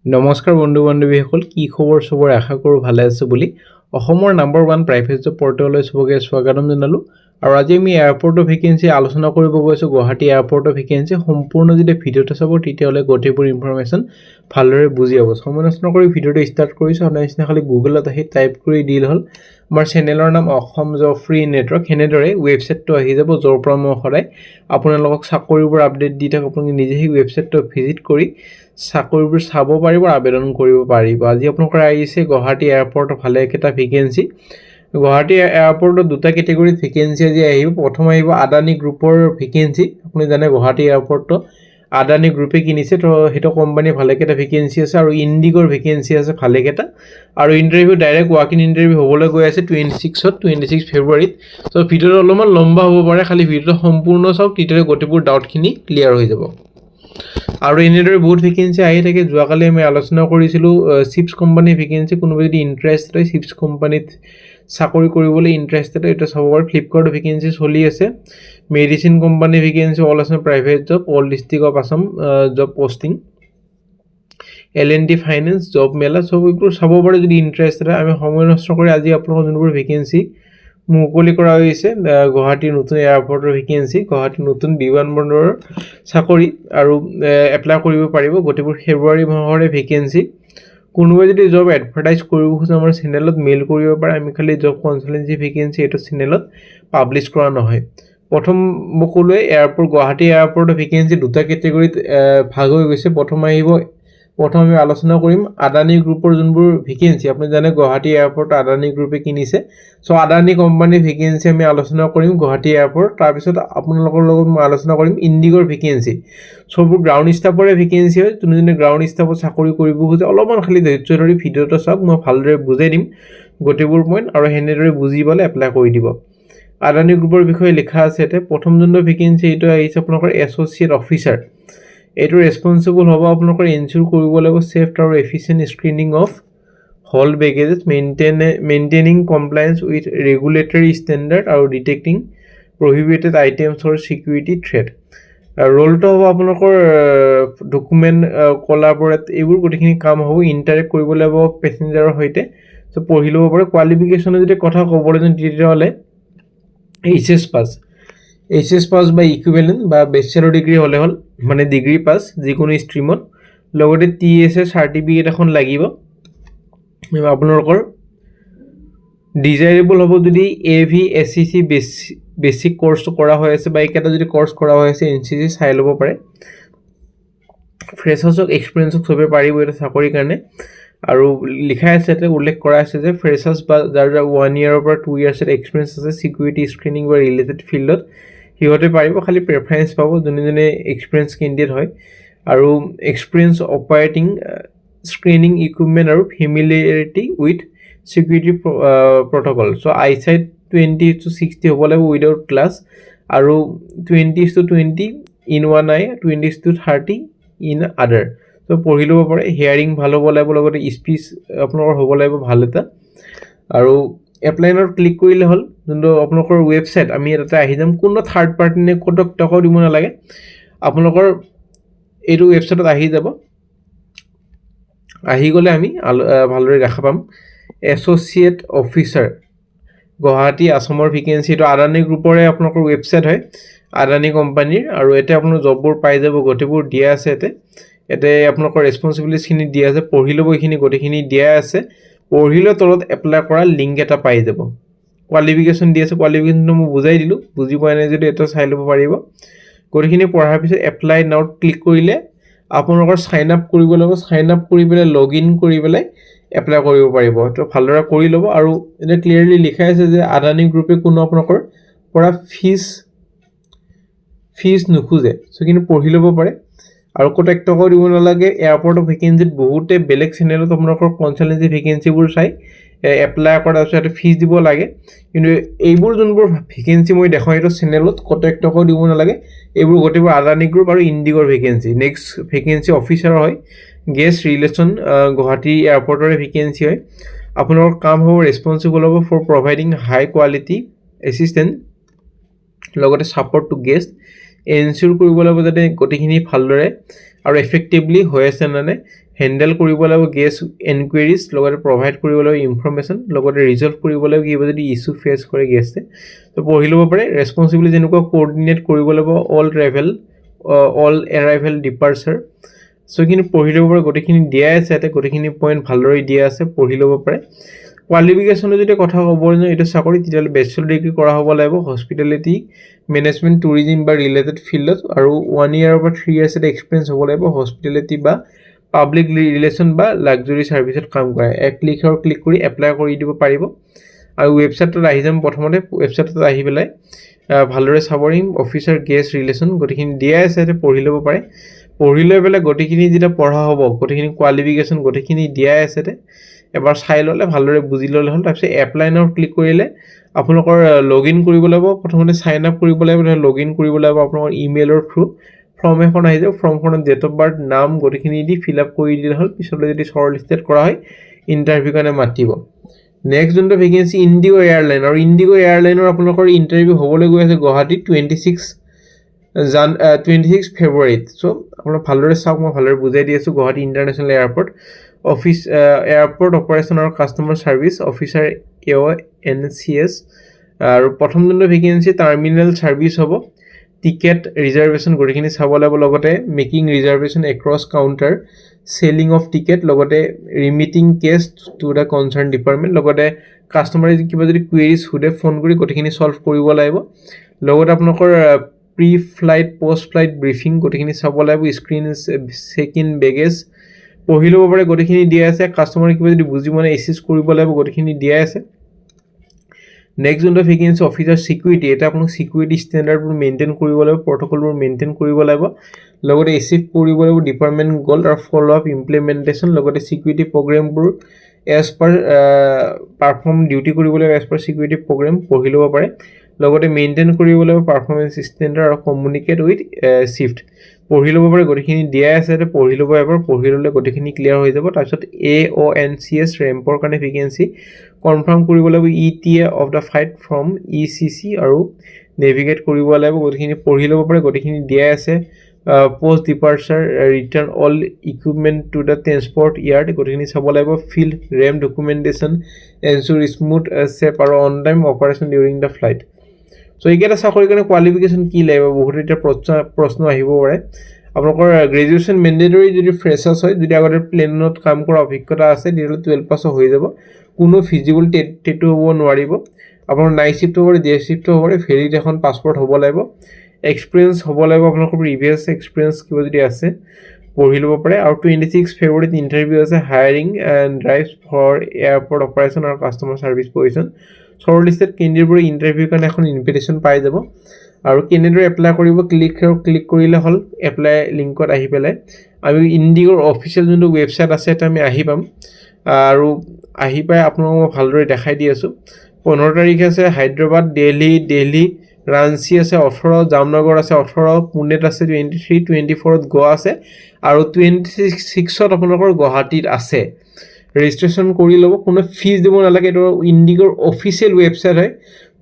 নমস্কাৰ বন্ধু বান্ধৱীসকল, কি খবৰ? চবৰ আশা কৰোঁ ভালে আছে বুলি। অসমৰ নাম্বাৰ 1 প্ৰাইভেট জব পৰ্টেললৈ চবকে স্বাগতম জনালোঁ। আৰু আজি আমি এয়াৰপৰ্টৰ ভেকেঞ্চি আলোচনা কৰিব গৈছোঁ। গুৱাহাটী এয়াৰপৰ্টৰ ভেকেঞ্চি সম্পূৰ্ণ যদি ভিডিঅ'টো চাব তেতিয়াহ'লে গোটেইবোৰ ইনফৰমেশ্যন ভালদৰে বুজি পাব। সময় নষ্ট নকৰি ভিডিঅ'টো ষ্টাৰ্ট কৰিছোঁ। আপোনাৰ নিচিনা খালি গুগলত আহি টাইপ কৰি দিল হ'ল। আমাৰ চেনেলৰ নাম অসম জব ফ্ৰী নেটৱৰ্ক। সেনেদৰে ৱেবছাইটটো আহি যাব, য'ৰ পৰা মই সদায় আপোনালোকক চাকৰিবোৰ আপডেট দি থাকোঁ। আপোনালোকে নিজে সেই ৱেবছাইটটো ভিজিট কৰি চাকৰিবোৰ চাব পাৰিব, আবেদন কৰিব পাৰিব। আজি আপোনালোকৰ আহিছে গুৱাহাটী এয়াৰপৰ্টৰ ভালেকেইটা ভেকেঞ্চি। গুৱাহাটী এয়াৰপৰ্টত দুটা কেটেগৰীত ভেকেঞ্চি আজি আহিব। প্ৰথম আহিব আদানী গ্ৰুপৰ ভেকেঞ্চি। আপুনি জানে গুৱাহাটী এয়াৰপৰ্টটো আদানী গ্ৰুপে কিনিছে, তো সেইটো কোম্পানীৰ ভালেকেইটা ভেকেঞ্চি আছে। আৰু ইণ্ডিগৰ ভেকেঞ্চি আছে ভালেকেইটা। আৰু interview direct walk in interview হ'বলৈ গৈ আছে 26 ফেব্ৰুৱাৰীত। তো ভিডিঅ'টো অলপমান লম্বা হ'ব পাৰে, খালি ভিডিঅ'টো সম্পূৰ্ণ চাওক, তেতিয়ালৈ গোটেইবোৰ ডাউটখিনি ক্লিয়াৰ হৈ যাব। আৰু এনেদৰে বহুত ভেকেঞ্চি আহি থাকে। যোৱাকালি আমি আলোচনা কৰিছিলোঁ চিপছ কোম্পানীৰ ভেকেঞ্চি। কোনোবা যদি ইণ্টাৰেষ্টেড হয়, চিপছ কোম্পানীত চাকৰি কৰিবলৈ ইণ্টাৰেষ্টেড হয়, এইটো চাব পাৰে। ফ্লিপকাৰ্টৰ ভেকেঞ্চি চলি আছে। মেডিচিন কোম্পানীৰ vacancy, all Assam private job, all district of Assam job posting, L&T finance, job mela, চব এইবোৰ চাব পাৰে যদি ইণ্টাৰেষ্টেড হয়। আমি সময় নষ্ট কৰি আজি আপোনালোকৰ যোনবোৰ ভেকেঞ্চি মুকলি কৰা হৈছে, গুৱাহাটীৰ নতুন এয়াৰপৰ্টৰ ভেকেঞ্চি, গুৱাহাটীৰ নতুন বিমানবন্দৰৰ চাকৰি আৰু এপ্লাই কৰিব পাৰিব। গোটেইবোৰ ফেব্ৰুৱাৰী মাহৰে ভেকেঞ্চি। কোনোবাই যদি জব এডভাৰটাইজ কৰিব খোজে আমাৰ চেনেলত মেইল কৰিব পাৰে। আমি খালি জব কনচালটেঞ্চি ভেকেঞ্চি এইটো চেনেলত পাব্লিছ কৰা নহয়। প্ৰথম মই ক'লোৱে গুৱাহাটী এয়াৰপৰ্টৰ ভেকেঞ্চি দুটা কেটেগৰীত ভাগ হৈ গৈছে। প্ৰথম আমি আলোচনা কৰিম আদানী গ্ৰুপৰ যোনবোৰ ভেকেঞ্চি। আপুনি জানে গুৱাহাটী এয়াৰপৰ্ট আদানী গ্ৰুপে কিনিছে। চ' আদানী কোম্পানীৰ ভেকেঞ্চি আমি আলোচনা কৰিম গুৱাহাটী এয়াৰপৰ্ট। তাৰপিছত আপোনালোকৰ লগত মই আলোচনা কৰিম ইণ্ডিগৰ ভেকেঞ্চি। চববোৰ গ্ৰাউণ্ড ষ্টাফৰে ভেকেঞ্চি হয়। যোনে গ্ৰাউণ্ড ষ্টাফত চাকৰি কৰিব খোজে অলপমান খালি ধৈৰ্য ধৰি ভিডিঅ'টো চাওক, মই ভালদৰে বুজাই দিম গোটেইবোৰ পইণ্ট, আৰু সেনেদৰে বুজি পালে এপ্লাই কৰি দিব। আদানী গ্ৰুপৰ বিষয়ে লিখা আছে ইয়াতে। প্ৰথম যোনটো ভেকেঞ্চি এইটো আহিছে আপোনালোকৰ এছ'চিয়েট অফিচাৰ। এইটো ৰেছপনচিবল হ'ব আপোনালোকৰ এনচিয়ৰ কৰিব লাগিব ছেফ আৰু efficient screening of hold baggages, maintaining compliance with regulatory standard আৰু ডিটেক্টিং প্ৰহিবিটেড আইটেমছৰ ছিকিউৰিটি থ্ৰেট। ৰোলটো হ'ব আপোনালোকৰ ডকুমেণ্ট কলাবৰেট, এইবোৰ গোটেইখিনি কাম হ'ব। ইণ্টাৰেক্ট কৰিব লাগিব পেচেঞ্জাৰৰ সৈতে। চ' পঢ়ি ল'ব পাৰে। কোৱালিফিকেশ্যনৰ যদি কথা ক'বলৈ যাওঁ তেতিয়াহ'লে এইচ এছ পাছ বা ইকুইভেলেণ্ট বা বেচেলৰ ডিগ্ৰী হ'লে হ'ল, মানে ডিগ্ৰী পাছ যিকোনো ষ্ট্ৰীমত। লগতে TSA চাৰ্টিফিকেট এখন লাগিব। আপোনালোকৰ ডিজাইৰেবল হ'ব যদি AVSCC বেছিক কৰ্চ কৰা হৈ আছে, বা এইকেইটা যদি কৰ্চ কৰা হৈ আছে NCC চাই ল'ব পাৰে। ফ্ৰেছাৰ্ছক এক্সপিৰিয়েঞ্চক চবে পাৰিব এইটো চাকৰিৰ কাৰণে। আৰু লিখা আছে ইয়াতে, উল্লেখ কৰা আছে যে ফ্ৰেছাৰ্ছ বা যাৰ 1 yearৰ পৰা 2 years এক্সপিৰিয়েঞ্চ আছে ছিকিউৰিটি স্ক্ৰিনিং বা ৰিলেটেড ফিল্ডত, সিহঁতে পাৰিব। খালি প্ৰেফাৰেঞ্চ পাব যোনে এক্সপিৰিয়েঞ্চ কেণ্ডিডেট হয়। আৰু এক্সপিৰিয়েঞ্চ অপাৰেটিং স্ক্ৰিনিং ইকুইপমেণ্ট আৰু ফেমিলিয়াৰিটি উইথ ছিকিউৰিটি প্ৰট'কল। চ' আইচাইট 20:60 হ'ব লাগিব উইদাউট গ্লাছ, আৰু 20:20 ইন ওৱান আই, 20:30 ইন আদাৰ। চ' পঢ়ি ল'ব পাৰে। হিয়াৰিং ভাল হ'ব লাগিব, লগতে স্পীচ আপোনালোকৰ হ'ব লাগিব ভাল এটা। আৰু এপ্লাইনত ক্লিক কৰিলে হ'ল। যোনটো আপোনালোকৰ ৱেবছাইট, আমি ইয়াতে আহি যাম। কোনো থাৰ্ড পাৰ্টিনে ক'তক টকাও দিব নালাগে। আপোনালোকৰ এইটো ৱেবছাইটত আহি যাব। আহি গ'লে আমি ভালদৰে দেখা পাম এছ'চিয়েট অফিচাৰ গুৱাহাটী আছামৰ ভেকেঞ্চি। এইটো আদানী গ্ৰুপৰে আপোনালোকৰ ৱেবছাইট হয়, আদানী কোম্পানীৰ। আৰু ইয়াতে আপোনাৰ জববোৰ পাই যাব, গোটেইবোৰ দিয়া আছে ইয়াতে আপোনালোকৰ ৰেছপনচিবিলিটিখিনি দিয়া আছে। পঢ়ি ল'ব, এইখিনি গোটেইখিনি দিয়া আছে। পঢ়িলে তলত এপ্লাই কৰা লিংক এটা পাই যাব। কোৱালিফিকেশ্যন দি আছে, কোৱালিফিকেশ্যনটো মই বুজাই দিলোঁ। বুজি পোৱা নাই যদি এটা চাই ল'ব পাৰিব। গোটেইখিনি পঢ়াৰ পিছত এপ্লাই নাওত ক্লিক কৰিলে আপোনালোকৰ ছাইন আপ কৰিব লাগিব। ছাইন আপ কৰি পেলাই লগ ইন কৰি পেলাই এপ্লাই কৰিব পাৰিব। তো ভালদৰে কৰি ল'ব। আৰু এতিয়া ক্লিয়াৰলি লিখাই আছে যে আদানী গ্ৰুপে কোনো আপোনালোকৰ পৰা ফিজ নোখোজে। চ' কিন্তু পঢ়ি ল'ব পাৰে। আৰু ক'ত 1 টকাও দিব নালাগে। এয়াৰপৰ্টৰ ভেকেঞ্চিত বহুতে বেলেগ চেনেলত আপোনালোকৰ কনচালটেঞ্চি ভেকেঞ্চিবোৰ চাই এপ্লাই কৰাৰ তাৰপিছত ফিজ দিব লাগে। কিন্তু এইবোৰ যোনবোৰ ভেকেঞ্চি মই দেখাওঁ এইটো চেনেলত ক'ত 1 টকাও দিব নালাগে। এইবোৰ গোটেইবোৰ আদানী গ্ৰুপ আৰু ইণ্ডিগৰ ভেকেঞ্চি। নেক্সট ভেকেঞ্চি অফিচাৰ হয়, গেষ্ট ৰিলেশ্যন, গুৱাহাটী এয়াৰপৰ্টৰে ভেকেঞ্চি হয়। আপোনালোকৰ কাম হ'ব ৰেছপনচিবল হ'ব for providing high quality assistant, লগতে ছাপৰ্ট টু গেষ্ট এনচিউৰ কৰিব লাগিব যাতে গোটেইখিনি ভালদৰে আৰু এফেক্টিভলি হৈ আছে নে হেণ্ডেল কৰিব লাগিব গেছ এনকুৱেৰিজ লগতে প্ৰভাইড কৰিব লাগিব ইনফৰমেশ্যন লগতে ৰিজল্ভ কৰিব লাগিব কিবা যদি ইছ্যু ফেচ কৰে গেছে তো পঢ়ি ল'ব পাৰে ৰেছপন্সিবিলিটি যেনেকুৱা কোঅৰ্ডিনেট কৰিব লাগিব অল এৰাইভেল ডিপাৰ্চাৰ সো এইখিনি পঢ়ি ল'ব পাৰে গোটেইখিনি দিয়াই আছে ইয়াতে গোটেইখিনি পইণ্ট ভালদৰে দিয়া আছে পঢ়ি ল'ব পাৰে কোৱালিফিকেশ্যনৰ যদি কথা ক'ব যাওঁ এইটো চাকৰি তেতিয়াহ'লে বেচেলৰ ডিগ্ৰী কৰা হ'ব লাগিব হস্পিটেলিটি মেনেজমেণ্ট টুৰিজিম বা ৰিলেটেড ফিল্ডত আৰু 1 year বা 3 years এটা এক্সপিৰিয়েঞ্চ হ'ব লাগিব হস্পিটেলিটি বা পাব্লিক ৰিলেশ্যন বা লাক্সাৰী ছাৰ্ভিচত কাম কৰে ক্লিক কৰি এপ্লাই কৰি দিব পাৰিব আৰু ৱেবছাইটত আহি যাম প্ৰথমতে ৱেবছাইটত আহি পেলাই ভালদৰে চাব পাৰিম অফিচাৰ গেষ্ট ৰিলেশ্যন গোটেইখিনি দিয়াই আছে ইয়াতে পঢ়ি ল'ব পাৰে পঢ়ি লৈ পেলাই গোটেইখিনি যেতিয়া পঢ়া হ'ব গোটেইখিনি কোৱালিফিকেশ্যন গোটেইখিনি দিয়াই আছে ইয়াতে এবাৰ চাই ল'লে ভালদৰে বুজি ল'লে হ'ল তাৰপিছত এপ্লাই নাও ক্লিক কৰিলে আপোনালোকৰ লগ ইন কৰিব লাগিব প্ৰথমতে চাইন আপ কৰিব লাগিব লগ ইন কৰিব লাগিব আপোনালোকৰ ইমেইলৰ থ্ৰু ফৰ্ম এখন আহি যাব ফৰ্মখনত ডেট অফ বাৰ্থ নাম গোটেইখিনি দি ফিল আপ কৰি দিলে হ'ল পিছলৈ যদি শ্বৰ্টলিষ্টেড কৰা হয় ইণ্টাৰভিউ কাৰণে মাতিব নেক্সট যোনটো ভেকেঞ্চি ইণ্ডিগো এয়াৰলাইন আৰু ইণ্ডিগো এয়াৰলাইনৰ আপোনালোকৰ ইণ্টাৰভিউ হ'বলৈ গৈ আছে গুৱাহাটীত 26 ফেব্ৰুৱাৰীত চ' আপোনালোক ভালদৰে চাওক মই ভালদৰে বুজাই দি আছোঁ Guwahati international airport airport operation আৰু কাষ্টমাৰ ছাৰ্ভিচ অফিচাৰ AONCS আৰু প্ৰথম যোনটো ভেকেঞ্চি টাৰ্মিনেল ছাৰ্ভিচ হ'ব টিকেট ৰিজাৰ্ভেশ্যন গোটেইখিনি চাব লাগিব লগতে making reservation across counter selling of ticket লগতে remitting cash to the concern department লগতে কাষ্টমাৰে কিবা যদি কুৱেৰিজ সোধে ফোন কৰি গোটেইখিনি ছল্ভ কৰিব লাগিব লগতে আপোনালোকৰ pre flight post flight briefing গোটেইখিনি চাব লাগিব স্ক্ৰীন চেক ইন বেগেজ পঢ়ি ল'ব পাৰে গোটেইখিনি দিয়া আছে কাষ্টমাৰে কিবা যদি বুজি মানে এচিষ্ট কৰিব লাগিব গোটেইখিনি দিয়া আছে নেক্সট যোনটো ভেকেঞ্চি অফিচাৰ চিকিউৰিটি এটা আপোনাক চিকিউৰিটি ষ্টেণ্ডাৰ্ডবোৰ মেইনটেইন কৰিব লাগিব প্ৰট'কলবোৰ মেইনটেইন কৰিব লাগিব লগতে এচিভ কৰিব লাগিব ডিপাৰ্টমেণ্ট গ'ল আৰু ফ'ল' আপ ইমপ্লিমেণ্টেশ্যন লগতে চিকিউৰিটি প্ৰগ্ৰেমবোৰ এজ পাৰ পাৰফৰ্ম ডিউটি কৰিব লাগিব এজ পাৰ চিকিউৰিটি প্ৰগ্ৰেম পঢ়ি ল'ব পাৰে লগতে মেইনটেইন কৰিব লাগিব পাৰফৰ্মেঞ্চ ষ্টেণ্ডাৰ্ড আৰু কমিউনিকেট উইথ শ্বিফ্ট পঢ়ি ল'ব পাৰে গোটেইখিনি দিয়াই আছে ইয়াতে পঢ়ি ল'ব এবাৰ পঢ়ি ল'লে গোটেইখিনি ক্লিয়াৰ হৈ যাব তাৰপিছত AONCS ৰেম্পৰ কাৰণে ভেকেঞ্চি কনফাৰ্ম কৰিব লাগিব ETA of the flight from ECC আৰু নেভিগেট কৰিব লাগিব গোটেইখিনি পঢ়ি ল'ব পাৰে গোটেইখিনি দিয়াই আছে post departure return all equipment to the transport yard গোটেইখিনি চাব লাগিব field ram documentation ensure smooth safe আৰু on time operation during the flight so' এইকেইটা চাকৰিৰ কাৰণে কোৱালিফিকেশ্যন কি লাগিব বহুত এতিয়া প্ৰশ্ন আহিব পাৰে আপোনালোকৰ গ্ৰেজুৱেশ্যন মেণ্ডেটৰী যদি ফ্ৰেছাৰ্ছ হয় যদি আগতে প্লেনত কাম কৰা অভিজ্ঞতা আছে তেতিয়াহ'লে 12 পাছ হৈ যাব কোনো ফিজিবল টেটু হ'ব নোৱাৰিব আপোনাৰ নাইট শ্বিফ্ট হ'ব পাৰে ডে শ্বিফ্ট হ'ব পাৰে ভেলিড এখন পাছপৰ্ট হ'ব লাগিব এক্সপিৰিয়েঞ্চ হ'ব লাগিব আপোনালোকৰ প্ৰিভিয়াছ এক্সপিৰিয়েঞ্চ কিবা যদি আছে পঢ়ি ল'ব পাৰে আৰু 26 ফেব্ৰুৱাৰীত ইণ্টাৰভিউ আছে hiring and drives for airport operation আৰু কাষ্টমাৰ ছাৰ্ভিচ পজিশ্যন শ্বৰ্টলিষ্টেড কেণ্ডিডেটবোৰে ইণ্টাৰভিউৰ কাৰণে এখন ইনভিটেশ্যন পাই যাব আৰু কেনেদৰে এপ্লাই কৰিব ক্লিক কৰিলে হ'ল এপ্লাই লিংকত আহি পেলাই আমি ইণ্ডিগোৰ অফিচিয়েল যোনটো ৱেবছাইট আছে এটা আমি আহি পাম আৰু আহি পাই আপোনালোকক মই ভালদৰে দেখাই দি আছোঁ 15 তাৰিখে আছে হায়দৰাবাদ দিল্লী ৰাঞ্চি আছে 18 জামনগৰ আছে 18 পুনেত আছে 23 24ত গোৱা আছে আৰু 26ত আপোনালোকৰ গুৱাহাটীত আছে ৰেজিষ্ট্ৰেশ্যন কৰি ল'ব কোনো ফিজ দিব নালাগে এইটো ইণ্ডিগোৰ অফিচিয়েল ৱেবছাইট হয়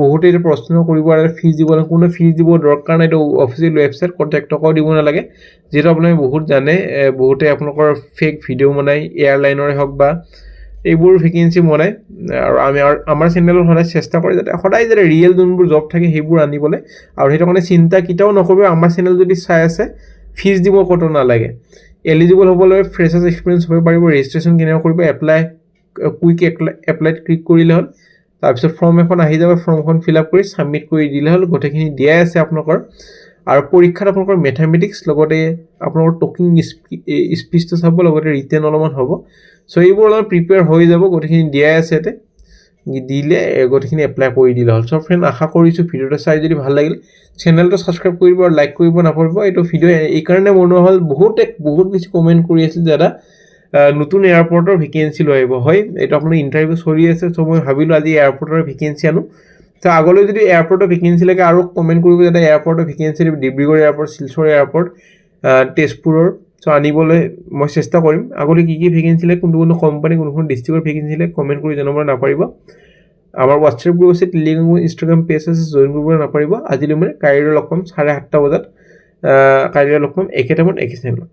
বহুতে এইটো প্ৰশ্ন কৰিব আৰু ফিজ দিব নালাগে কোনো ফিজ দিব দৰকাৰ নাই এইটো অফিচিয়েল ৱেবছাইট কণ্টেক্ট টকাও দিব নালাগে যিহেতু আপোনালোকে বহুত জানে বহুতে আপোনালোকৰ ফেক ভিডিঅ' বনাই এয়াৰলাইনৰে হওক বা এইবোৰ ভেকেঞ্চি বনাই আৰু আমি আমাৰ চেনেলত সদায় চেষ্টা কৰি যাতে ৰিয়েল যোনবোৰ জব থাকে সেইবোৰ আনিবলৈ আৰু সেইটো কাৰণে চিন্তা কেতিয়াও নকৰিব আমাৰ চেনেল যদি চাই আছে ফিজ দিব ক'তো নালাগে এলিজিবল হ'বলৈ ফ্ৰেছাৰ্ছ এক্সপিৰিয়েঞ্চ হ'ব পাৰিব ৰেজিষ্ট্ৰেশ্যন কেনেকৈ কৰিব কুইক এপ্লাইত ক্লিক কৰিলে হ'ল তাৰপিছত ফৰ্ম এখন আহি যাব ফৰ্মখন ফিল আপ কৰি ছাবমিট কৰি দিলে হ'ল গোটেইখিনি দিয়াই আছে আপোনালোকৰ আৰু পৰীক্ষাত আপোনালোকৰ মেথামেটিক্স লগতে আপোনালোকৰ টকিং স্পীচটো চাব লগতে ৰিটেন অলপমান হ'ব চ' এইবোৰ অলপ প্ৰিপেয়াৰ হৈ যাব গোটেইখিনি দিয়াই আছে ইয়াতে দিলে গোটেইখিনি এপ্লাই কৰি দিলে হ'ল চ' ফ্ৰেণ্ড আশা কৰিছোঁ ভিডিঅ'টো চাই যদি ভাল লাগিল চেনেলটো ছাবস্ক্ৰাইব কৰিব আৰু লাইক কৰিব নাপাহৰিব এইটো ভিডিঅ' এইকাৰণে বনোৱা হ'ল বহুত বেছি কমেণ্ট কৰি আছিল দাদা নতুন এয়াৰপৰ্টৰ ভেকেঞ্চি লৈ আহিব হয় এইটো আপোনাৰ ইণ্টাৰভিউ চলি আছে চ' মই ভাবিলোঁ আজি এয়াৰপৰ্টৰ ভেকেঞ্চি আনো চ' আগলৈ যদি এয়াৰপৰ্টৰ ভেকেঞ্চি লাগে আৰু কমেণ্ট কৰিব যাতে এয়াৰপৰ্টৰ vacancy Dibrugarh airport Silchar airport তেজপুৰৰ চ' আনিবলৈ মই চেষ্টা কৰিম আগলৈ কি ভেকেঞ্চি লাগে কোনটো কোম্পানী কোনখন ডিষ্ট্ৰিক্টৰ ভেকেঞ্চি লাগে কমেণ্ট কৰি জনাব নাপাৰিব আমাৰ হোৱাটছএপ গ্ৰুপ আছে টেলিগ্ৰাম ইনষ্টাগ্ৰাম পেজ আছে জইন কৰিব নাপাৰিব আজিলৈ মানে কাইলৈ লগ পাম 7:30 বজাত কাইলৈ লগ পাম একে টাইমত একে চেনেলত।